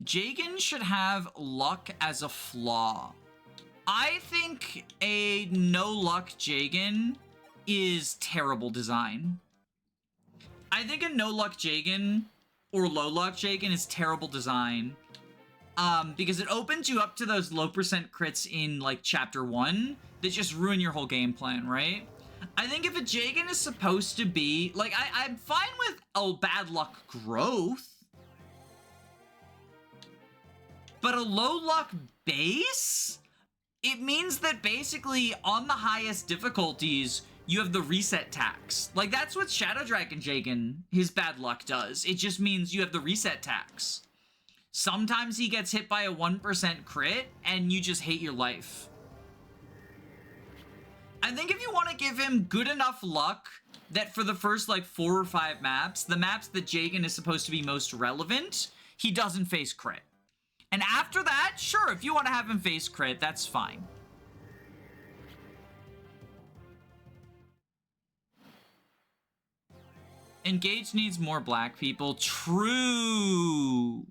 Jagan should have luck as a flaw. I think a no luck Jagan is terrible design. I think a no luck Jagan or low luck Jagan is terrible design. Because it opens you up to those low percent crits in like chapter 1 that just ruin your whole game plan, right? I think if a Jagan is supposed to be like, I'm fine with bad luck growth, but a low luck base, it means that basically on the highest difficulties you have the reset tax. Like, that's what Shadow Dragon Jagan, his bad luck does. It just means you have the reset tax. Sometimes he gets hit by a 1% crit, and you just hate your life. I think if you want to give him good enough luck that for the first, like, 4 or 5 maps, the maps that Jagan is supposed to be most relevant, he doesn't face crit. And after that, sure, if you want to have him face crit, that's fine. Engage needs more black people. True.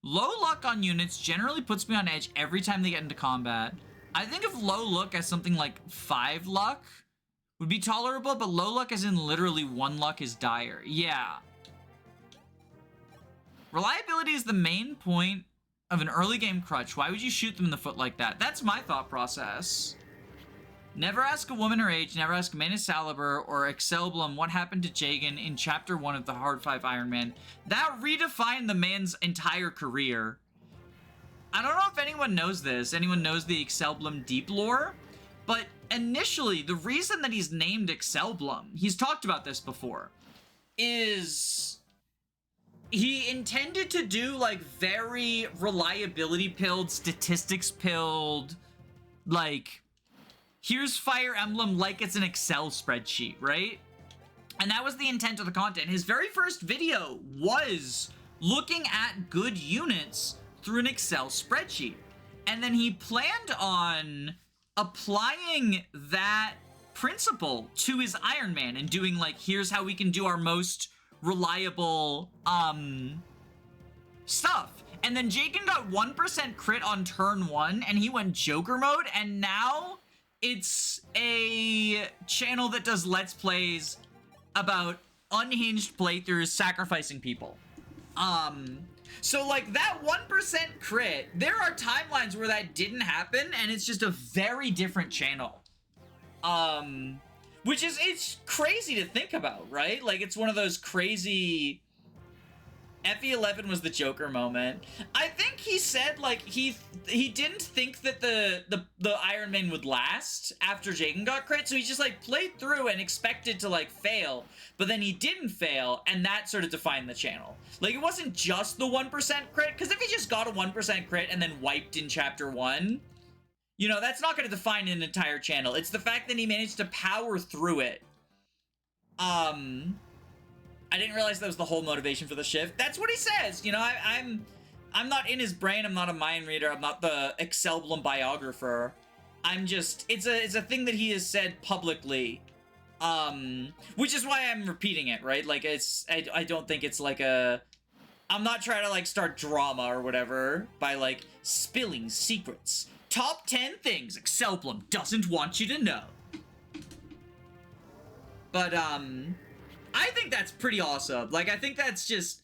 Low luck on units generally puts me on edge every time they get into combat. I think if low luck as something like 5 luck would be tolerable, but low luck as in literally 1 luck is dire. Yeah. Reliability is the main point of an early game crutch. Why would you shoot them in the foot like that? That's my thought process. Never ask a woman her age, never ask Manus Salibur or Excelblem what happened to Jagan in Chapter 1 of the Hard 5 Iron Man. That redefined the man's entire career. I don't know if anyone knows this, anyone knows the Excelblem deep lore, but initially, the reason that he's named Excelblem, he's talked about this before, is he intended to do, like, very reliability-pilled, statistics-pilled, like, here's Fire Emblem like it's an Excel spreadsheet, right? And that was the intent of the content. His very first video was looking at good units through an Excel spreadsheet. And then he planned on applying that principle to his Iron Man and doing, like, here's how we can do our most reliable stuff. And then Jagan got 1% crit on turn 1 and he went Joker mode, and now it's a channel that does Let's Plays about unhinged playthroughs sacrificing people. So, like, that 1% crit, there are timelines where that didn't happen, and it's just a very different channel. Which is, it's crazy to think about, right? Like, it's one of those crazy... FE11 was the Joker moment. I think he said, like, he didn't think that the Iron Man would last after Jagan got crit, so he just, like, played through and expected to, like, fail, but then he didn't fail, and that sort of defined the channel. Like, it wasn't just the 1% crit, because if he just got a 1% crit and then wiped in Chapter 1, you know, that's not going to define an entire channel. It's the fact that he managed to power through it. I didn't realize that was the whole motivation for the shift. That's what he says. You know, I'm not in his brain. I'm not a mind reader. I'm not the Excelblem biographer. I'm just, it's a thing that he has said publicly. Which is why I'm repeating it, right? Like, I don't think it's like I'm not trying to, like, start drama or whatever by, like, spilling secrets. Top 10 things Excelblem doesn't want you to know. But, I think that's pretty awesome. Like, I think that's just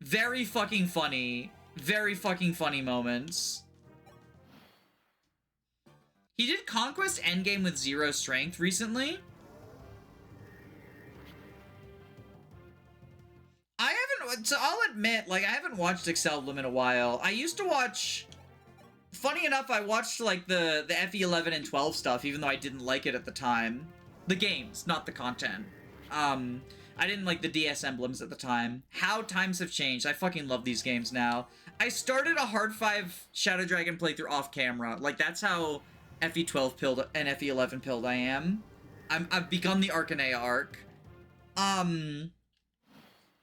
very fucking funny moments. He did Conquest Endgame with 0 strength recently. So I'll admit, like, I haven't watched Excelblem in a while. I used to watch, funny enough, I watched, like, the FE11 and 12 stuff, even though I didn't like it at the time. The games, not the content. I didn't like the DS emblems at the time. How times have changed. I fucking love these games now. I started a Hard 5 Shadow Dragon playthrough off camera. Like, that's how FE12 pilled and FE11 pilled I am. I've begun the Arcanea arc.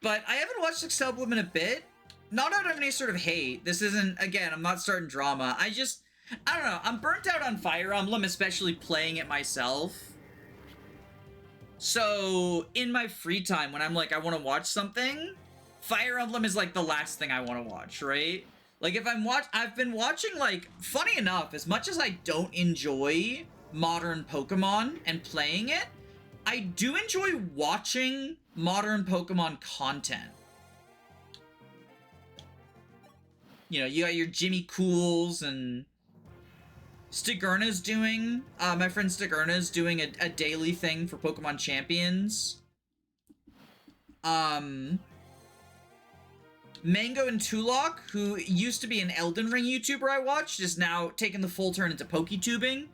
But I haven't watched Excelblem in a bit. Not out of any sort of hate. This isn't, again, I'm not starting drama. I don't know. I'm burnt out on Fire Emblem, especially playing it myself. So, in my free time, when I'm like, I want to watch something, Fire Emblem is like the last thing I want to watch, right? Like if I've been watching, like, funny enough, as much as I don't enjoy modern Pokemon and playing it, I do enjoy watching modern Pokemon content. You know, you got your Jimmy Cools and Stigurna's doing, my friend Stigurna's doing a daily thing for Pokemon Champions. Mango and Tulok, who used to be an Elden Ring YouTuber I watched, is now taking the full turn into PokeTubing.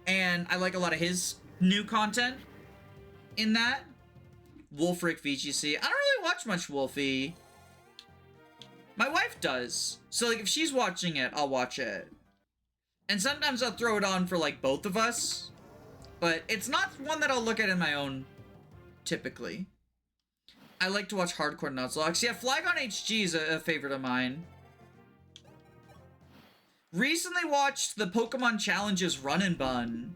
And I like a lot of his new content in that. Wolfric VGC. I don't really watch much Wolfie. My wife does. So, like, if she's watching it, I'll watch it. And sometimes I'll throw it on for, like, both of us. But it's not one that I'll look at in my own, typically. I like to watch Hardcore Nuzlocke. Yeah, Flygon HG is a favorite of mine. Recently watched the Pokemon Challenges Run and Bun.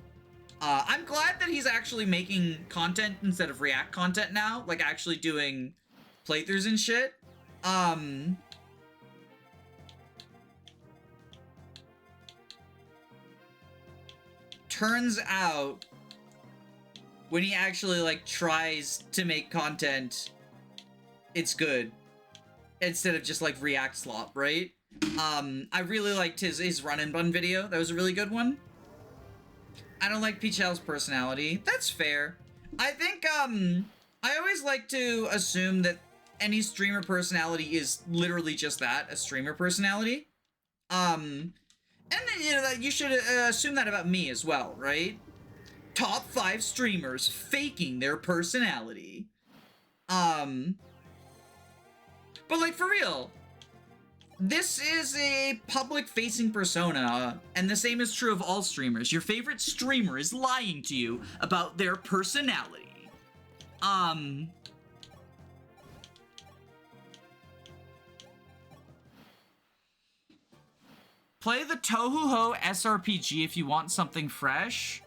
I'm glad that he's actually making content instead of React content now. Like, actually doing playthroughs and shit. Turns out, when he actually, like, tries to make content, it's good. Instead of just, like, React slop, right? I really liked his Run and Bun video. That was a really good one. I don't like Peachel's personality. That's fair. I think, I always like to assume that any streamer personality is literally just that, a streamer personality. And, you know, that you should assume that about me as well, right? Top 5 streamers faking their personality. But, like, for real, this is a public-facing persona, and the same is true of all streamers. Your favorite streamer is lying to you about their personality. Play the Tohuho SRPG if you want something fresh.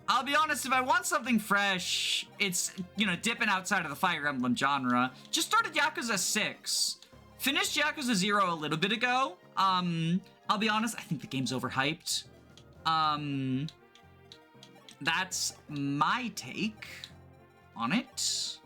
I'll be honest, if I want something fresh, it's, you know, dipping outside of the Fire Emblem genre. Just started Yakuza 6. Finished Yakuza 0 a little bit ago. I'll be honest, I think the game's overhyped. That's my take on it.